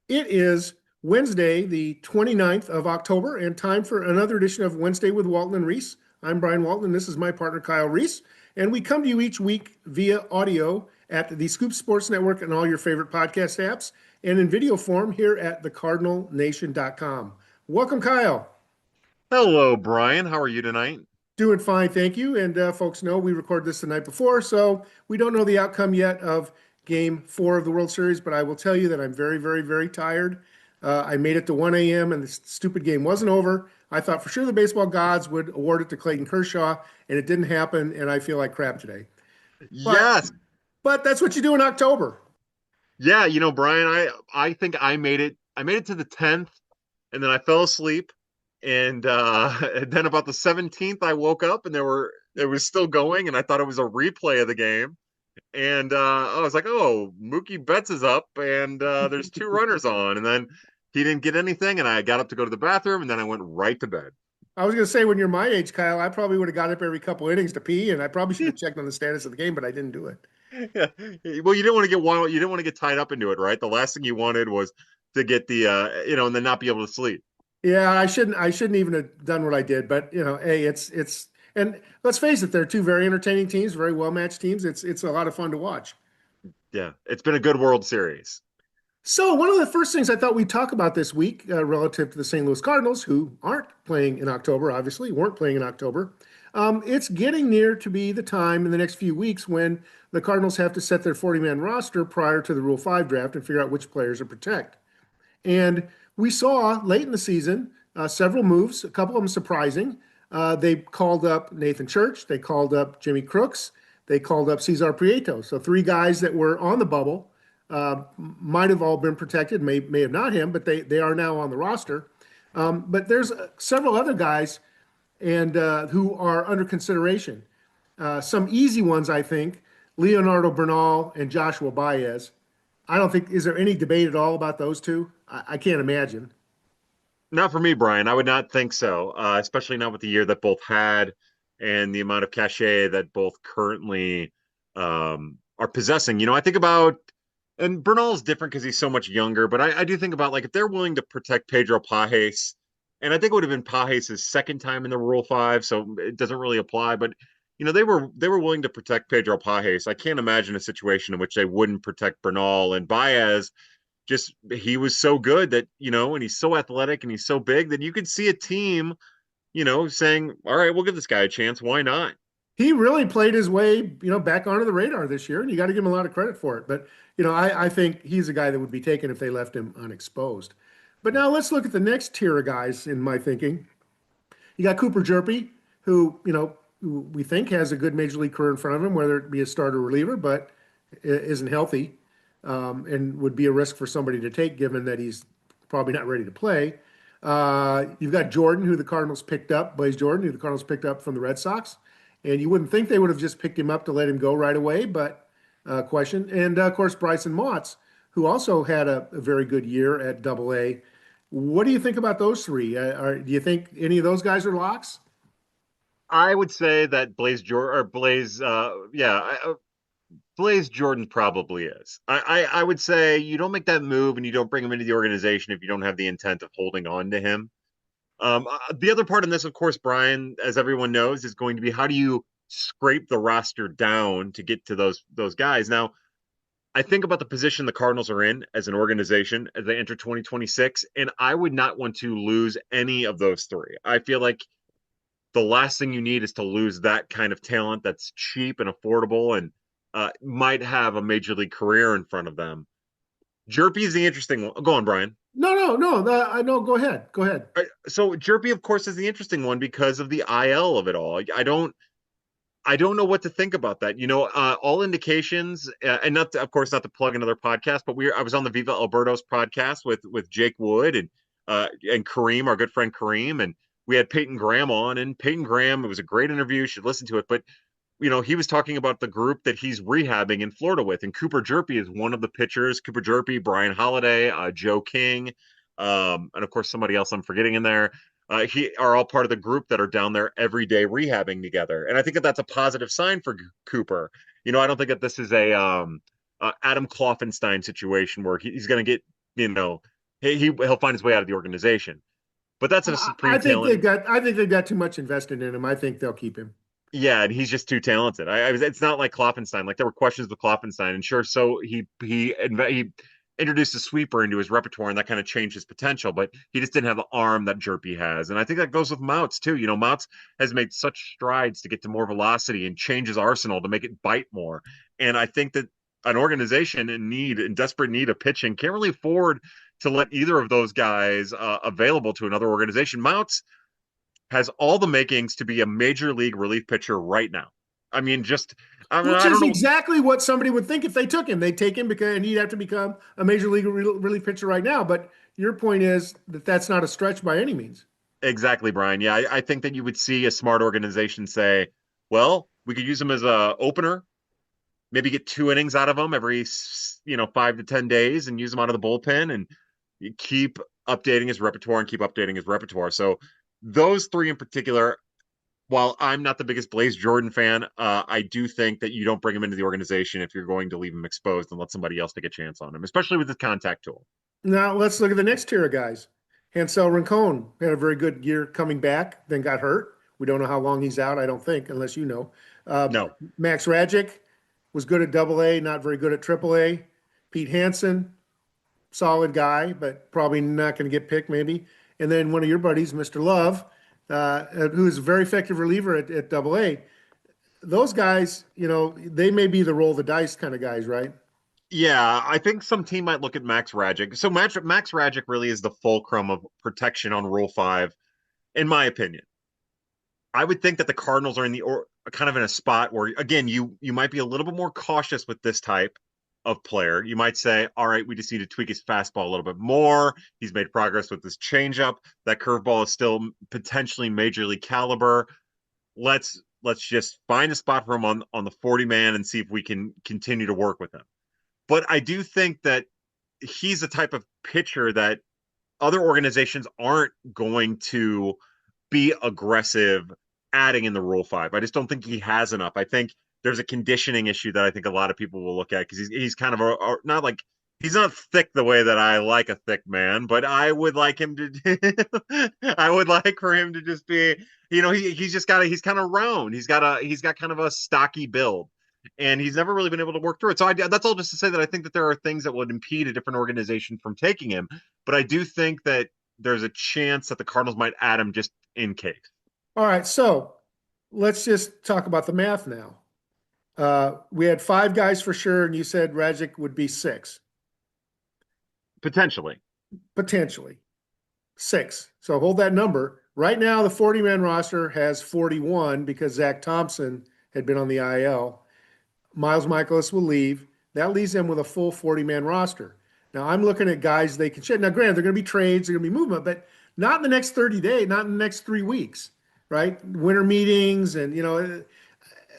It is Wednesday, the 29th of October, and time for another edition of Wednesday with Walton and Reis. I'm Brian Walton, and this is my partner, Kyle Reis. And we come to you each week via audio at the Scoop Sports Network and all your favorite podcast apps, and in video form here at thecardinalnation.com. Welcome, Kyle. Hello, Brian. How are you tonight? Doing fine, thank you. And folks know we recorded this the night before, so we don't know the outcome yet of game 4 of the World Series, but I will tell you that I'm very, very, very tired. I made it to 1 a.m. and the stupid game wasn't over. I thought for sure the baseball gods would award it to Clayton Kershaw, and it didn't happen, and I feel like crap today. But Yes. but that's what you do in October. Yeah, Brian, I think I made it. I made it to the 10th and then I fell asleep and and then about the 17th I woke up and it was still going and I thought it was a replay of the game. And I was like, "Oh, Mookie Betts is up and there's two runners on." And then he didn't get anything and I got up to go to the bathroom and then I went right to bed. I was going to say, when you're my age, Kyle, I probably would have got up every couple innings to pee, and I probably should have checked on the status of the game, but I didn't do it. Yeah. Well, you didn't want to get wild. You didn't want to get tied up into it, right? The last thing you wanted was to get and then not be able to sleep. Yeah, I shouldn't even have done what I did, but hey, and let's face it, they're two very entertaining teams, very well matched teams. It's a lot of fun to watch. Yeah, it's been a good World Series. So one of the first things I thought we'd talk about this week, relative to the St. Louis Cardinals, who aren't playing in October, obviously weren't playing in October. It's getting near to be the time in the next few weeks when the Cardinals have to set their 40-man roster prior to the Rule 5 draft and figure out which players to protect. And we saw late in the season several moves, a couple of them surprising. They called up Nathan Church, they called up Jimmy Crooks, they called up Cesar Prieto. So three guys that were on the bubble, might have all been protected, may have not him, but they are now on the roster. But there's several other guys and who are under consideration. Some easy ones, I think, Leonardo Bernal and Joshua Baez. I don't think, is there any debate at all about those two? I can't imagine. Not for me, Brian. I would not think so, especially not with the year that both had and the amount of cachet that both currently are possessing. I think about, and Bernal's different because he's so much younger, but I do think about like if they're willing to protect Pedro Pajes, and I think it would have been Pajes' second time in the Rule 5, so it doesn't really apply, but they were willing to protect Pedro Pajes. I can't imagine a situation in which they wouldn't protect Bernal and Baez. Just he was so good that and he's so athletic and he's so big that you could see a team saying, all right, we'll give this guy a chance, why not? He really played his way, back onto the radar this year, and you got to give him a lot of credit for it. But, I think he's a guy that would be taken if they left him unexposed. But now let's look at the next tier of guys in my thinking. You got Cooper Jerpy, who we think has a good major league career in front of him, whether it be a starter or reliever, but isn't healthy, and would be a risk for somebody to take given that he's probably not ready to play. You've got Jordan, who the Cardinals picked up, Blaze Jordan, who the Cardinals picked up from the Red Sox. And you wouldn't think they would have just picked him up to let him go right away, but question. And of course, Bryson Motts, who also had a very good year at Double-A. What do you think about those three? Do you think any of those guys are locks? I would say that Blaze Jordan or Blaze Blaze Jordan probably is. I would say you don't make that move and you don't bring him into the organization if you don't have the intent of holding on to him. The other part in this, of course, Brian, as everyone knows, is going to be how do you scrape the roster down to get to those guys. Now, I think about the position the Cardinals are in as an organization as they enter 2026, and I would not want to lose any of those three. I feel like the last thing you need is to lose that kind of talent that's cheap and affordable and might have a major league career in front of them. Jerpy is the interesting one. Go on, Brian. No, no, no. I no. Go ahead. Go ahead. So Jerpy, of course, is the interesting one because of the IL of it all. I don't know what to think about that. All indications, and not to, of course not to plug another podcast, but I was on the Viva Alberto's podcast with Jake Wood and Kareem, our good friend Kareem, and we had Peyton Graham on, and Peyton Graham. It was a great interview. You should listen to it. But he was talking about the group that he's rehabbing in Florida with, and Cooper Jerpy is one of the pitchers. Cooper Jerpy, Brian Holiday, Joe King, and of course somebody else I'm forgetting in there. He are all part of the group that are down there every day rehabbing together, and I think that that's a positive sign for Cooper. I don't think that this is a Adam Kloffenstein situation where he's going to get he'll find his way out of the organization. But that's a supreme talent. I think they've got too mumuch invested in him. I think they'll keep him. Yeah, and he's just too talented. It's not like Kloppenstein. Like there were questions with Kloppenstein, and sure, so he introduced a sweeper into his repertoire, and that kind of changed his potential. But he just didn't have the arm that Jerpy has, and I think that goes with Mounts too. You know, Mounts has made such strides to get to more velocity and change his arsenal to make it bite more. And I think that an organization in desperate need of pitching, can't really afford to let either of those guys available to another organization. Mounts has all the makings to be a major league relief pitcher right now. I mean, Which I don't is know exactly what somebody would think if they took him. They'd take him because and he'd have to become a major league relief pitcher right now. But your point is that that's not a stretch by any means. exactly, Brian. Yeah, I think that you would see a smart organization say, well, we could use him as a opener, maybe get 2 innings out of him every 5 to 10 days, and use him out of the bullpen, and keep updating his repertoire and keep updating his repertoire. So those three in particular, while I'm not the biggest Blaze Jordan fan, I do think that you don't bring him into the organization if you're going to leave him exposed and let somebody else take a chance on him, especially with the contact tool. Now let's look at the next tier of guys. Hansel Rincon had a very good year coming back, then got hurt. We don't know how long he's out, I don't think, unless you know. No. Max Rajic was good at Double A, not very good at Triple A. Pete Hansen, solid guy, but probably not going to get picked, maybe. And then one of your buddies, Mr. Love, who's a very effective reliever at Double A. Those guys, they may be the roll the dice kind of guys, right? Yeah, I think some team might look at Max Rajic. So Max Rajic really is the fulcrum of protection on Rule 5, in my opinion. I would think that the Cardinals are kind of in a spot where, again, you might be a little bit more cautious with this type of player. You might say, all right, we just need to tweak his fastball a little bit more. He's made progress with his changeup. That curveball is still potentially major league caliber. Let's just find a spot for him on the 40 man and see if we can continue to work with him. But I do think that he's the type of pitcher that other organizations aren't going to be aggressive adding in the Rule 5. I just don't think he has enough. I think there's a conditioning issue that I think a lot of people will look at because he's kind of not like he's not thick the way that I like a thick man, but I would like him to I would like for him to just be, he's kind of round. He's got kind of a stocky build. And he's never really been able to work through it. So that's all just to say that I think that there are things that would impede a different organization from taking him. But I do think that there's a chance that the Cardinals might add him just in case. All right, so let's just talk about the math now. We had 5 guys for sure, and you said Rajic would be 6. Potentially. Potentially 6. So hold that number. Right now, the 40-man roster has 41 because Zach Thompson had been on the IL. Miles Michaelis will leave. That leaves them with a full 40-man roster. Now, I'm looking at guys they can shed. Now, granted, they're going to be trades, they're going to be movement, but not in the next 30 days, not in the next 3 weeks, right? Winter meetings, and,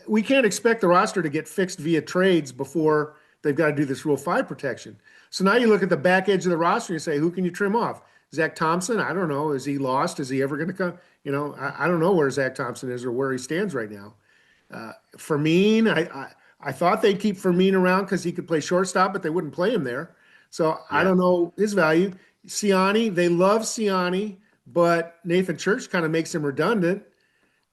we can't expect the roster to get fixed via trades before they've got to do this Rule 5 protection. So now you look at the back edge of the roster and you say, who can you trim off? Zach Thompson, I don't know. Is he lost? Is he ever going to come? I don't know where Zach Thompson is or where he stands right now. Fermin, I thought they'd keep Fermin around because he could play shortstop, but they wouldn't play him there. So I don't know his value. Ciani, they love Ciani, but Nathan Church kind of makes him redundant.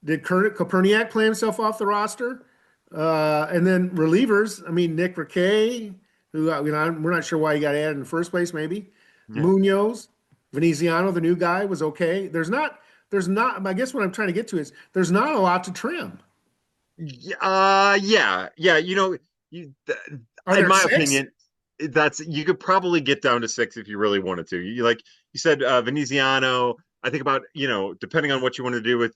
Did Koperniak play himself off the roster? And then relievers, I mean, Nick Riquet, who we're not sure why he got added in the first place, maybe. Yeah. Munoz, Veneziano, the new guy, was okay. There's not, I guess what I'm trying to get to is there's not a lot to trim. Yeah. In my 6? Opinion, you could probably get down to 6 if you really wanted to. You said, Veneziano. I think about, depending on what you want to do with,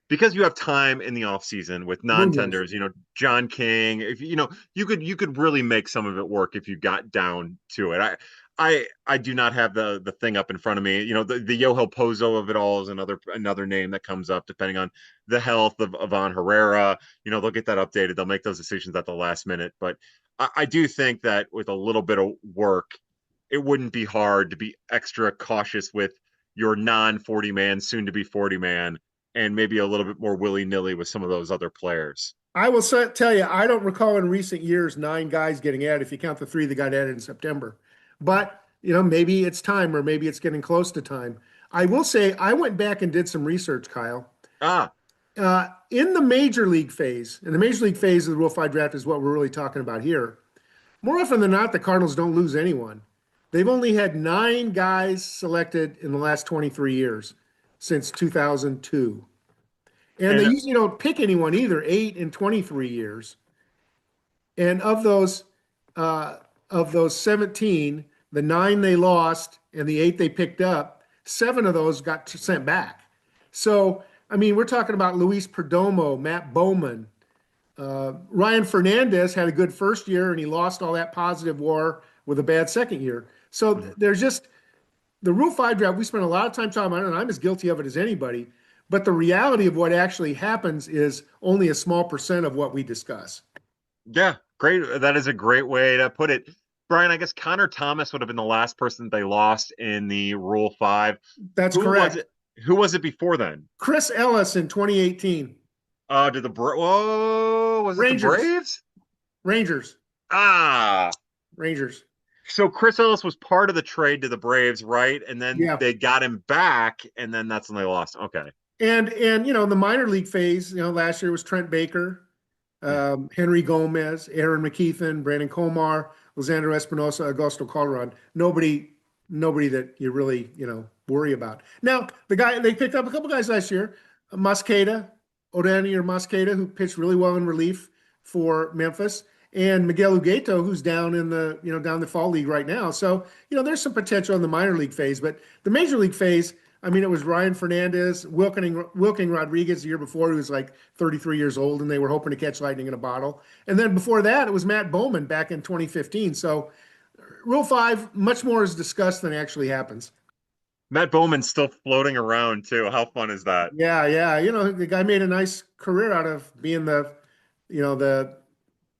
because you have time in the off season with non-tenders, John King, if you could really make some of it work if you got down to it. I do not have the thing up in front of me. The Yohel Pozo of it all is another name that comes up depending on the health of Ivan Herrera. They'll get that updated. They'll make those decisions at the last minute. But I do think that with a little bit of work, it wouldn't be hard to be extra cautious with your non-40 man, soon to be 40 man, and maybe a little bit more willy-nilly with some of those other players. I will tell you, I don't recall in recent years 9 guys getting added if you count the 3 that got added in September. But maybe it's time or maybe it's getting close to time. I will say I went back and did some research, Kyle. Ah, In the major league phase, and the major league phase of the Rule 5 draft is what we're really talking about here. More often than not, the Cardinals don't lose anyone. They've only had 9 guys selected in the last 23 years since 2002. And they and usually don't pick anyone either, 8 in 23 years. And uh, of those 17, the 9 they lost and the 8 they picked up, 7 of those got sent back. So, I mean, we're talking about Luis Perdomo, Matt Bowman. Ryan Fernandez had a good first year and he lost all that positive WAR with a bad second year. So Mhm. there's just the Rule 5 draft. We spent a lot of time talking about it, and I'm as guilty of it as anybody. But the reality of what actually happens is only a small percent of what we discuss. Yeah, great. That is a great way to put it. Brian, I guess Connor Thomas would have been the last person they lost in the Rule 5. That's Who was correct. it? Who was it before then? Chris Ellis in 2018. Did Whoa, was it the Rangers. Braves? Rangers. Ah, Rangers. so Chris Ellis was part of the trade to the Braves, right? And then Yeah. they got him back, and then that's when they lost. Okay. And in the minor league phase, last year was Trent Baker, Yeah. Henry Gomez, Aaron McKeithen, Brandon Comar, Lisandro Espinosa, Augusto Calderon. Nobody that you really, worry about. Now, the guy they picked up a couple guys last year, Mosqueda, Odani or Mosqueda, who pitched really well in relief for Memphis, and Miguel Ugueto, who's down in the, down the fall league right now. So, there's some potential in the minor league phase, but the major league phase, I mean, it was Ryan Fernandez, Wilking Rodriguez the year before, who was like 33 years old, and they were hoping to catch lightning in a bottle. And then before that, it was Matt Bowman back in 2015. So Rule 5, much more is discussed than actually happens. Matt Bowman's still floating around too. How fun is that? Yeah, yeah. The guy made a nice career out of being the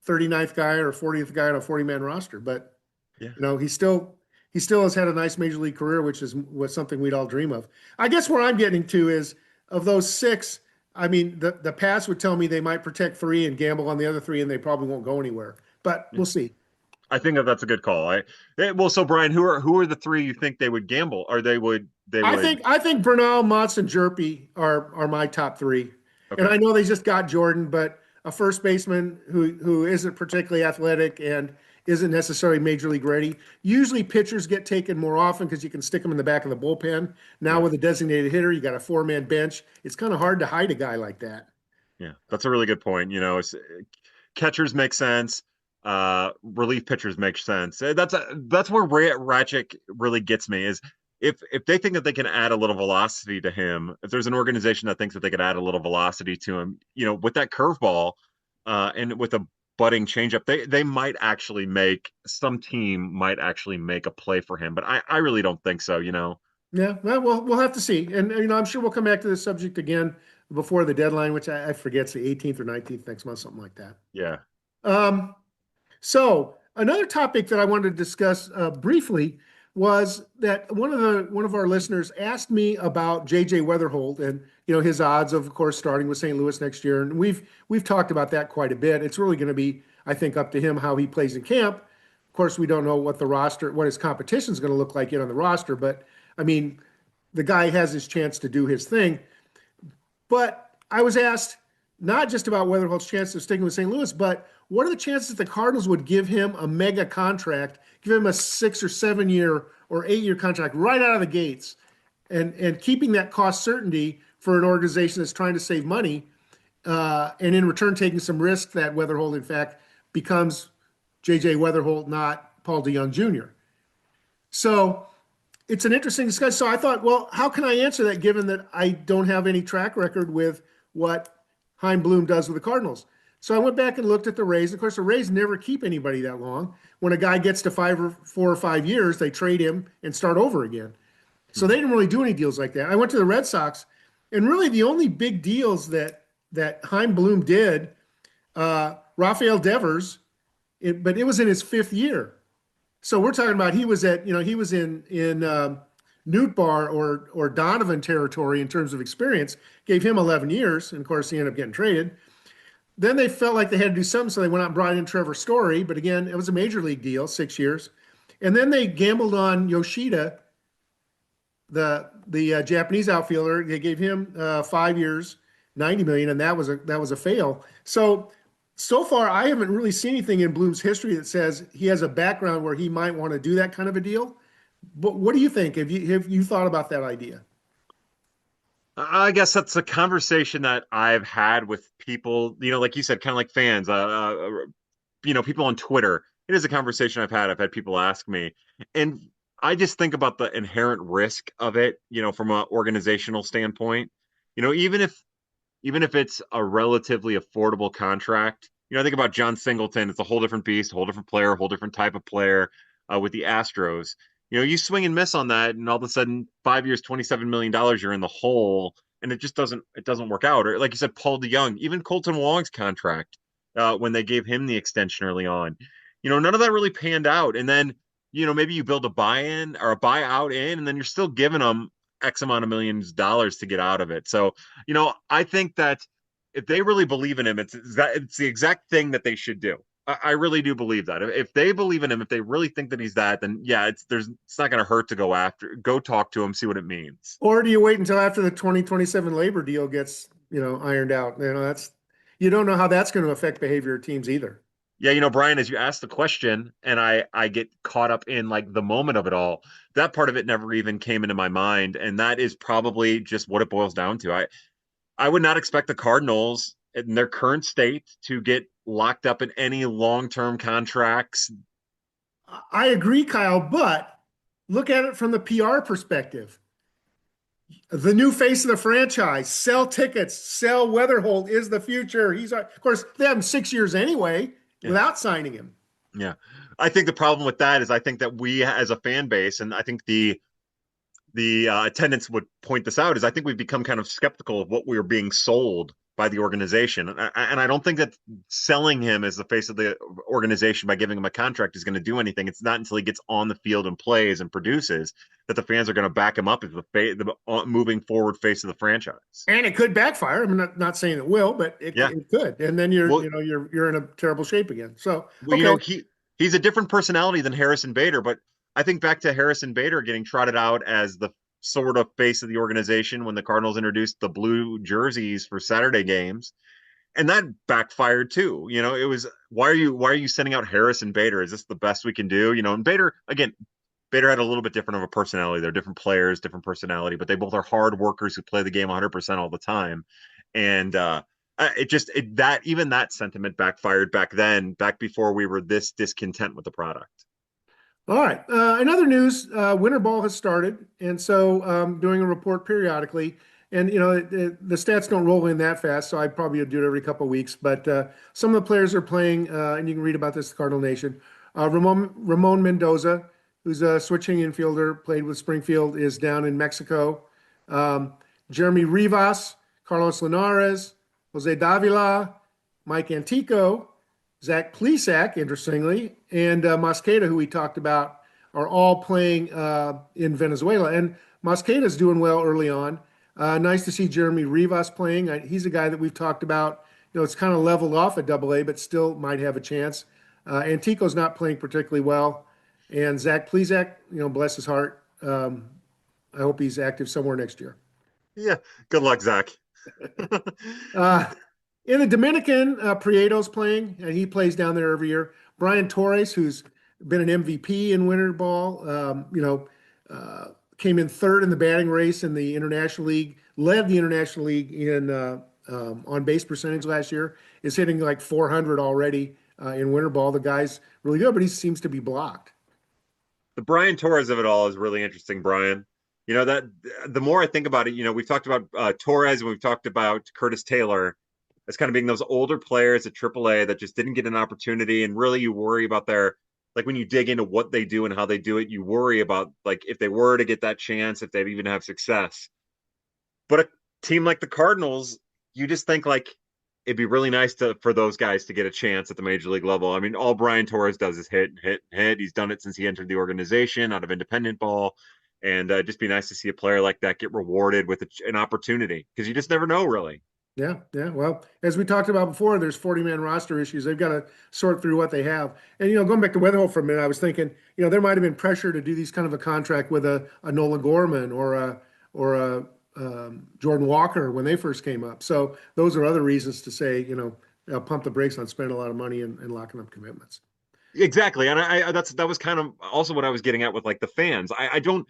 39th guy or 40th guy on a 40-man roster. But Yeah. he still has had a nice major league career, which is was something we'd all dream of. I guess where I'm getting to is of those 6, I mean, the past would tell me they might protect 3 and gamble on the other 3, and they probably won't go anywhere. But Yeah. we'll see. I think that that's a good call. Well, so Brian, who are the 3 you think they would gamble, or they I would? think I think Bernal, Motts, and Jerpy are my top 3. And Okay. I know they just got Jordan, but a first baseman who isn't particularly athletic and isn't necessarily major league ready. Usually pitchers get taken more often because you can stick them in the back of the bullpen. Now Yeah. with a designated hitter, you got a 4-man bench. It's kind of hard to hide a guy like that. Yeah. That's a really good point. Catchers make sense. Relief pitchers make sense. That's where Ratchik really gets me is if they think that they can add a little velocity to him, if there's an organization that thinks that they could add a little velocity to him, with that curveball, and with a budding changeup, they might actually make some team might actually make a play for him. But I really don't think so. Yeah, well, we'll have to see. And I'm sure we'll come back to this subject again before the deadline, which I forget, it's the 18th or 19th next month, something like that. Yeah. Um, So another topic that I wanted to discuss briefly was that one of our listeners asked me about JJ Wetherholt and his odds of course starting with St. Louis next year, and we've talked about that quite a bit. It's really going to be, I think, up to him how he plays in camp. Of course, we don't know what his competition is going to look like yet on the roster, but I mean, the guy has his chance to do his thing. But I was asked not just about Weatherholt's chance of sticking with St. Louis, but what are the chances that the Cardinals would give him a mega contract, give him a 6 or 7 year or 8 year contract right out of the gates, and keeping that cost certainty for an organization that's trying to save money, and in return taking some risk that Weatherholt, in fact, becomes JJ Wetherholt, not Paul DeYoung Jr. So it's an interesting discussion. So I thought, well, how can I answer that given that I don't have any track record with what Chaim Bloom does with the Cardinals? So I went back and looked at the Rays. Of course, the Rays never keep anybody that long. When a guy gets to 4 or 5 years, they trade him and start over again. So they didn't really do any deals like that. I went to the Red Sox, and really the only big deals that Chaim Bloom did, Rafael Devers, but it was in his 5th year. So we're talking about he was in Newt Bar or Donovan territory in terms of experience. Gave him 11 years, and of course he ended up getting traded. Then they felt like they had to do something, so they went out and brought in Trevor Story. But again, it was a major league deal, 6 years. And then they gambled on Yoshida, the Japanese outfielder. They gave him 5 years, 90 million, and that was a fail. So far, I haven't really seen anything in Bloom's history that says he has a background where he might want to do that kind of a deal. But what do you think? Have you thought about that idea? I guess that's a conversation that I've had with people, like you said, kind of like fans, people on Twitter. It is a conversation I've had. I've had people ask me, and I just think about the inherent risk of it, from an organizational standpoint. Even if it's a relatively affordable contract, I think about John Singleton. It's a whole different beast, a whole different player, a whole different type of player with the Astros. You swing and miss on that, and all of a sudden, 5 years, $27 million, you're in the hole, and it doesn't work out. Or like you said, Paul DeYoung, even Colton Wong's contract, when they gave him the extension early on, none of that really panned out. And then, maybe you build a buy-in or a buyout in, and then you're still giving them X amount of millions of dollars to get out of it. So, I think that if they really believe in him, it's the exact thing that they should do. I really do believe that. If they believe in him, if they really think that he's that, then yeah, it's not going to hurt to go talk to him, see what it means. Or do you wait until after the 2027 labor deal gets, ironed out? You don't know how that's going to affect behavior of teams either. Yeah, Brian, as you asked the question, and I get caught up in like the moment of it all, that part of it never even came into my mind, and that is probably just what it boils down to. I would not expect the Cardinals in their current state to get locked up in any long-term contracts. I agree, Kyle, but look at it from the PR perspective. The new face of the franchise, sell tickets, sell Wetherholt is the future. Of course, they have him 6 years anyway Yeah, without signing him. yeah. I think the problem with that is I think that we as a fan base, and I think the attendance would point this out, is I think we've become kind of skeptical of what we are being sold by the organization. And I don't think that selling him as the face of the organization by giving him a contract is going to do anything. It's not until he gets on the field and plays and produces that the fans are going to back him up as the moving forward face of the franchise. And it could backfire. I'm not saying it will, but it, Yeah. it could. And then you're, Well, you know, you're in a terrible shape again. So, well, okay. he's a different personality than Harrison Bader, but I think back to Harrison Bader getting trotted out as the sort of face of the organization when the Cardinals introduced the blue jerseys for Saturday games, and that backfired too. It was, why are you sending out Harrison Bader? Is this the best we can do? And Bader had a little bit different of a personality. They're different players, different personality, but they both are hard workers who play the game 100% all the time. And that sentiment backfired back then, back before we were this discontent with the product. All right. In other news, winter ball has started, and so doing a report periodically. And the stats don't roll in that fast, so I probably do it every couple of weeks. But some of the players are playing, and you can read about this in Cardinal Nation. Ramon Mendoza, who's a switching infielder, played with Springfield, is down in Mexico. Jeremy Rivas, Carlos Linares, Jose Davila, Mike Antico, Zach Plesac, interestingly, and Mosqueda, who we talked about, are all playing in Venezuela. And Mosqueda's doing well early on. Nice to see Jeremy Rivas playing. He's a guy that we've talked about. It's kind of leveled off at AA, but still might have a chance. Antico's not playing particularly well. And Zach Plesac, bless his heart. I hope he's active somewhere next year. Yeah. Good luck, Zach. Uh, in the Dominican, Prieto's playing, and he plays down there every year. Brian Torres, who's been an MVP in winter ball, came in third in the batting race in the International League, led the International League in on base percentage last year, is hitting like 400 already in winter ball. The guy's really good, but he seems to be blocked. The Brian Torres of it all is really interesting, Brian. That the more I think about it, we've talked about Torres and we've talked about Curtis Taylor as kind of being those older players at AAA that just didn't get an opportunity, and really you worry about like when you dig into what they do and how they do it, you worry about like if they were to get that chance, if they'd even have success. But a team like the Cardinals, you just think like it'd be really nice for those guys to get a chance at the major league level. I mean, all Brian Torres does is hit, hit, hit. He's done it since he entered the organization out of independent ball. And just be nice to see a player like that get rewarded with an opportunity, because you just never know, really. Yeah, yeah. Well, as we talked about before, there's 40-man roster issues. They've got to sort through what they have. And going back to Wetherholt for a minute, I was thinking, there might have been pressure to do these kind of a contract with a Nolan Gorman or a Jordan Walker when they first came up. So those are other reasons to say, pump the brakes on spending a lot of money and locking up commitments. Exactly, and that was kind of also what I was getting at with like the fans. I don't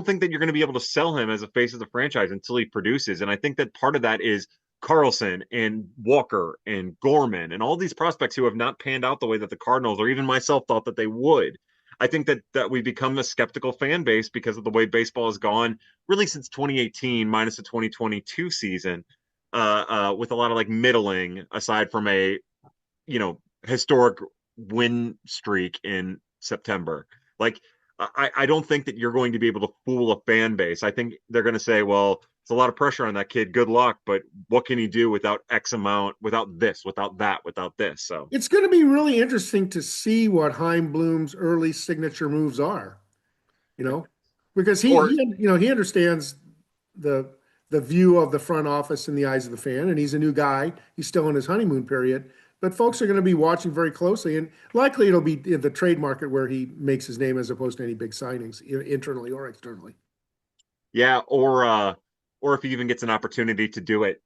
think that you're going to be able to sell him as a face of the franchise until he produces, and I think that part of that is Carlson and Walker and Gorman and all these prospects who have not panned out the way that the Cardinals or even myself thought that they would. I think that we've become a skeptical fan base because of the way baseball has gone, really since 2018, minus the 2022 season, with a lot of like middling, aside from a historic win streak in September. Like, I don't think that you're going to be able to fool a fan base. I think they're going to say, well, it's a lot of pressure on that kid. Good luck, but what can he do without X amount, without this, without that, without this? So, It's going to be really interesting to see what Heim Bloom's early signature moves are. you know, because or he understands the the view of the front office in the eyes of the fan, and he's a new guy. He's still in his honeymoon period, but folks are going to be watching very closely, and likely it'll be in the trade market where he makes his name as opposed to any big signings, internally or externally. yeah, or if he even gets an opportunity to do it,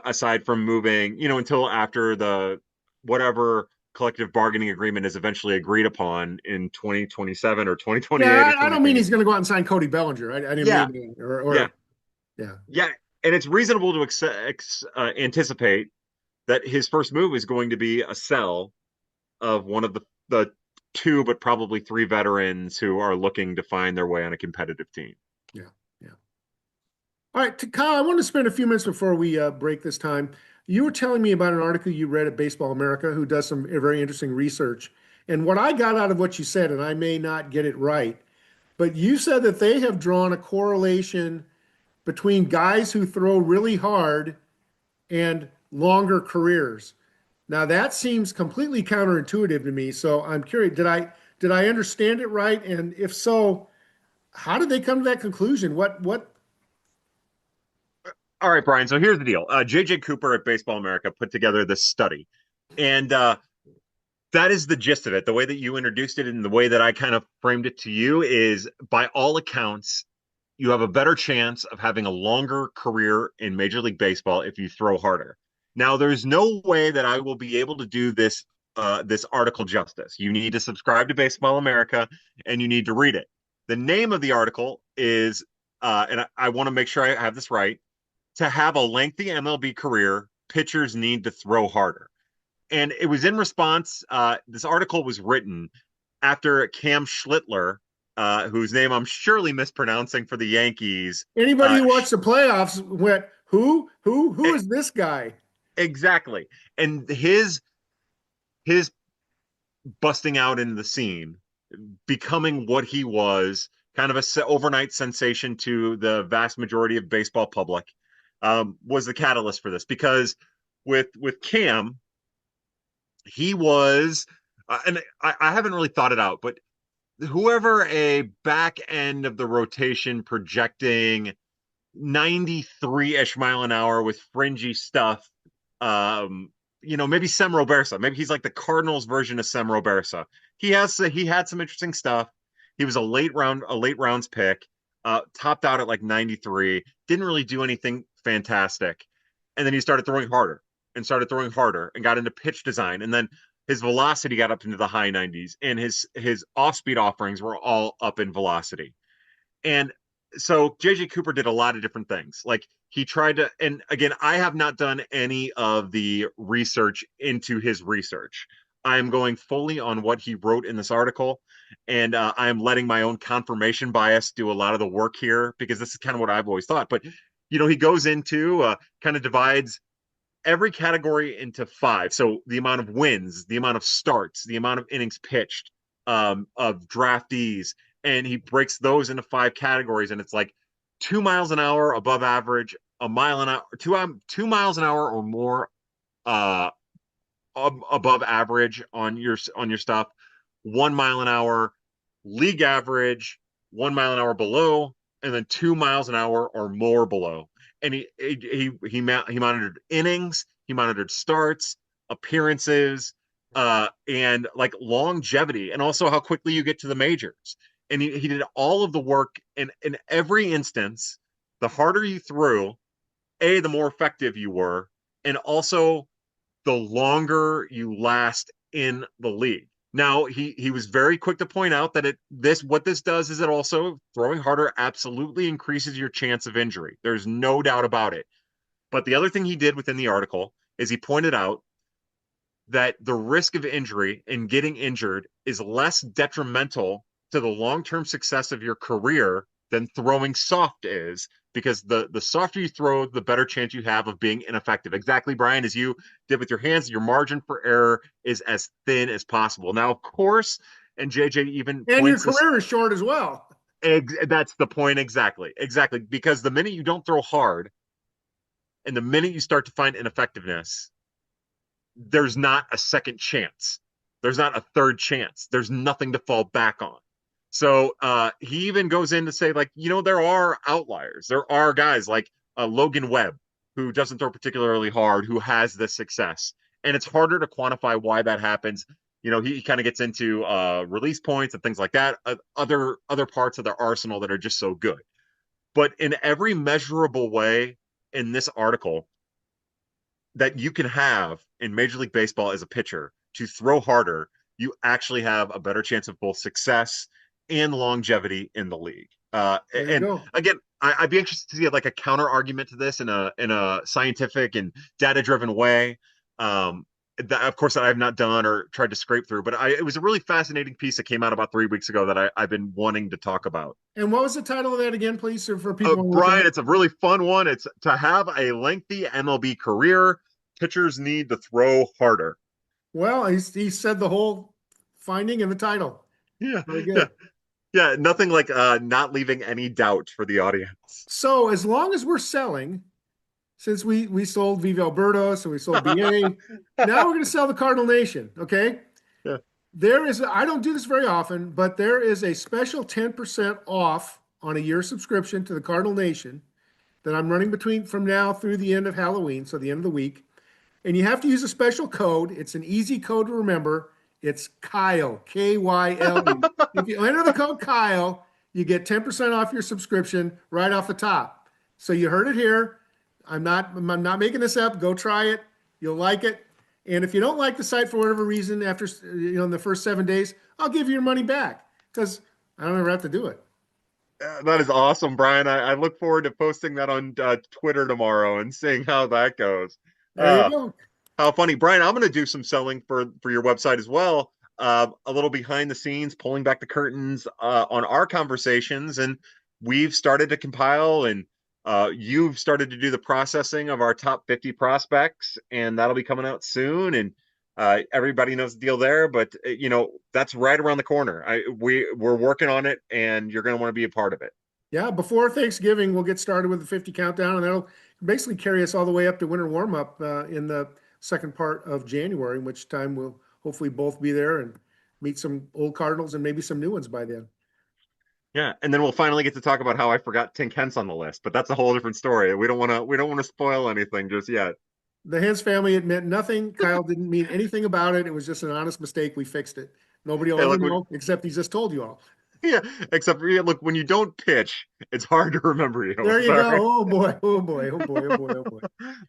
aside from moving, until after the whatever collective bargaining agreement is eventually agreed upon in 2027 or Yeah, 2028 or I don't mean 2020. he's going to go out and sign Cody Bellinger. I didn't Yeah, mean that. yeah, Yeah. yeah. And it's reasonable to anticipate that his first move is going to be a sell of one of the two, but probably three veterans who are looking to find their way on a competitive team. Yeah. Yeah. All right, Kyle, I want to spend a few minutes before we break this time. You were telling me about an article you read at Baseball America, who does some very interesting research. And what I got out of what you said, and I may not get it right, but you said that they have drawn a correlation between guys who throw really hard and longer careers. Now that seems completely counterintuitive to me. So I'm curious, did I understand it right? And if so, how did they come to that conclusion? What All right, Brian. So here's the deal. JJ Cooper at Baseball America put together this study, and that is the gist of it. The way that you introduced it and the way that I kind of framed it to you is, by all accounts, you have a better chance of having a longer career in Major League Baseball if you throw harder. Now, there's no way that I will be able to do this article justice. You need to subscribe to Baseball America and you need to read it. The name of the article is, and I want to make sure I have this right. To have a lengthy MLB career, pitchers need to throw harder. And it was in response. This article was written after Cam Schlittler, whose name I'm surely mispronouncing for the Yankees. Anybody Uh, who watched the playoffs went, who e- is this guy? exactly, and his busting out into the scene, becoming what he was, kind of a overnight sensation to the vast majority of baseball public, was the catalyst for this. Because with Cam, he was, and I haven't really thought it out, but whoever a back end of the rotation projecting 93-ish mile an hour with fringy stuff. Um, maybe Sem Robersa. Maybe he's like the Cardinals version of Sem Robersa. He had some interesting stuff. He was a late rounds pick, topped out at like 93, didn't really do anything fantastic. And then he started throwing harder and started throwing harder and got into pitch design. And then his velocity got up into the high 90s and his off-speed offerings were all up in velocity. And so JJ Cooper did a lot of different things. Like, he tried to, and again, I have not done any of the research into his research. I'm going fully on what he wrote in this article, and I'm letting my own confirmation bias do a lot of the work here, because this is kind of what I've always thought. But he goes into, kind of divides every category into five. So the amount of wins, the amount of starts, the amount of innings pitched, of draftees, and he breaks those into five categories. And it's like 2 miles an hour above average, a mile an hour, 2 miles an hour or more, uh, above average on your stuff, 1 mile an hour, league average, 1 mile an hour below, and then 2 miles an hour or more below. and he monitored innings, he monitored starts, appearances, and like longevity, and also how quickly you get to the majors. And he did all of the work, and in every instance, the harder you threw, the more effective you were, and also the longer you last in the league. Now he was very quick to point out that what this does is it also throwing harder absolutely increases your chance of injury. There's no doubt about it. But the other thing he did within the article is he pointed out that the risk of injury and getting injured is less detrimental to the long-term success of your career than throwing soft is, because the softer you throw, the better chance you have of being ineffective. Exactly, Brian, as you did with your hands, your margin for error is as thin as possible. Now, of course, and JJ even And your points this. career is short as well. That's the point, exactly, because the minute you don't throw hard and the minute you start to find ineffectiveness, there's not a second chance. There's not a third chance. There's nothing to fall back on. So he even goes in to say, like, there are outliers. There are guys like Logan Webb, who doesn't throw particularly hard, who has this success. And it's harder to quantify why that happens. He kind of gets into release points and things like that, other parts of their arsenal that are just so good. But in every measurable way in this article, that you can have in Major League Baseball as a pitcher to throw harder, you actually have a better chance of both success and longevity in the league. There you And go. again, I'd be interested to see like a counter argument to this in a scientific and data driven way. That, of course, that I've not done or tried to scrape through, but it was a really fascinating piece that came out about 3 weeks ago that I've been wanting to talk about. And what was the title of that again, please, for people who look at Brian, it? it's a really fun one. It's to have a lengthy MLB career. Pitchers need to throw harder. Well, he said the whole finding in the title. Yeah, Very yeah, good. yeah. Nothing like not leaving any doubt for the audience. So as long as we're selling, since we sold Viva Alberto, so we sold VA, now we're going to sell the Cardinal Nation. Okay. Yeah. I don't do this very often, but there is a special 10% off on a year subscription to the Cardinal Nation that I'm running between from now through the end of Halloween, so the end of the week. And you have to use a special code. It's an easy code to remember. It's Kyle, Kyle. If you enter the code Kyle, you get 10% off your subscription right off the top. So you heard it here. I'm not making this up. Go try it. You'll like it. And if you don't like the site for whatever reason after in the first 7 days, I'll give you your money back because I don't ever have to do it. That is awesome, Brian. I look forward to posting that on Twitter tomorrow and seeing how that goes. There you Uh, go. how funny, Brian! I'm going to do some selling for your website as well. A little behind the scenes, pulling back the curtains on our conversations, and we've started to compile, and you've started to do the processing of our top 50 prospects, and that'll be coming out soon. And everybody knows the deal there, but that's right around the corner. We're working on it, and you're going to want to be a part of it. Yeah, before Thanksgiving, we'll get started with the 50 countdown, and that'll basically carry us all the way up to winter warm up in the second part of January, in which time we'll hopefully both be there and meet some old Cardinals and maybe some new ones by then. Yeah, and then we'll finally get to talk about how I forgot Tink Hence on the list, but that's a whole different story. We don't want to spoil anything just yet. The Hens family admit nothing. Kyle didn't mean anything about it. It was just an honest mistake. We fixed it. Nobody will Hey, ever look, know, except he just told you all. yeah, except for look, when you don't pitch, it's hard to remember you. There you go. Sorry. Oh boy. Oh boy. Oh boy. Oh boy. Oh boy.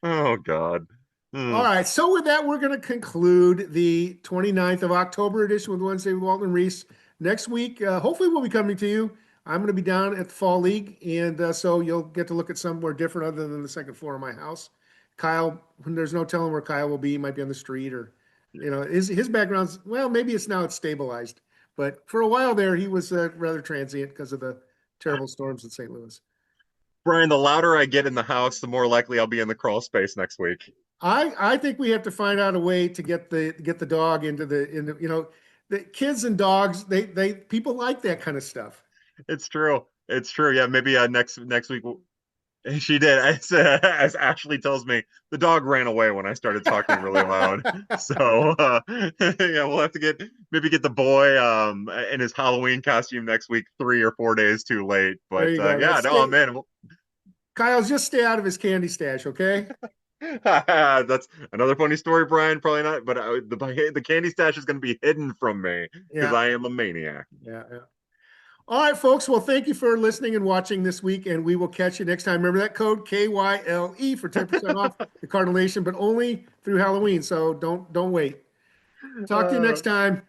Oh God. Hmm. All right. So with that, we're going to conclude the 29th of October edition with Wednesday with Walton and Reis. Next week, hopefully we'll be coming to you. I'm going to be down at the Fall League, and so you'll get to look at somewhere different other than the second floor of my house. Kyle, there's no telling where Kyle will be. He might be on the street or, his background's, well, maybe it's stabilized. But for a while there, he was rather transient because of the terrible storms in St. Louis. Brian, the louder I get in the house, the more likely I'll be in the crawl space next week. I think we have to find out a way to get the dog into the kids and dogs, they people like that kind of stuff. It's true. It's true. Yeah, maybe next week. She did. As Ashley tells me, the dog ran away when I started talking really loud. So yeah, we'll have to get the boy in his Halloween costume next week, 3 or 4 days too late. There But you go. yeah, no, man. Kyle, just stay out of his candy stash, okay? That's another funny story, Brian. Probably not, but the candy stash is going to be hidden from me because Yeah, I am a maniac. yeah, yeah. All right, folks. Well, thank you for listening and watching this week, and we will catch you next time. Remember that code KYLE for 10% off the Cardinal Nation, but only through Halloween. So don't wait. Talk to you Uh, next time.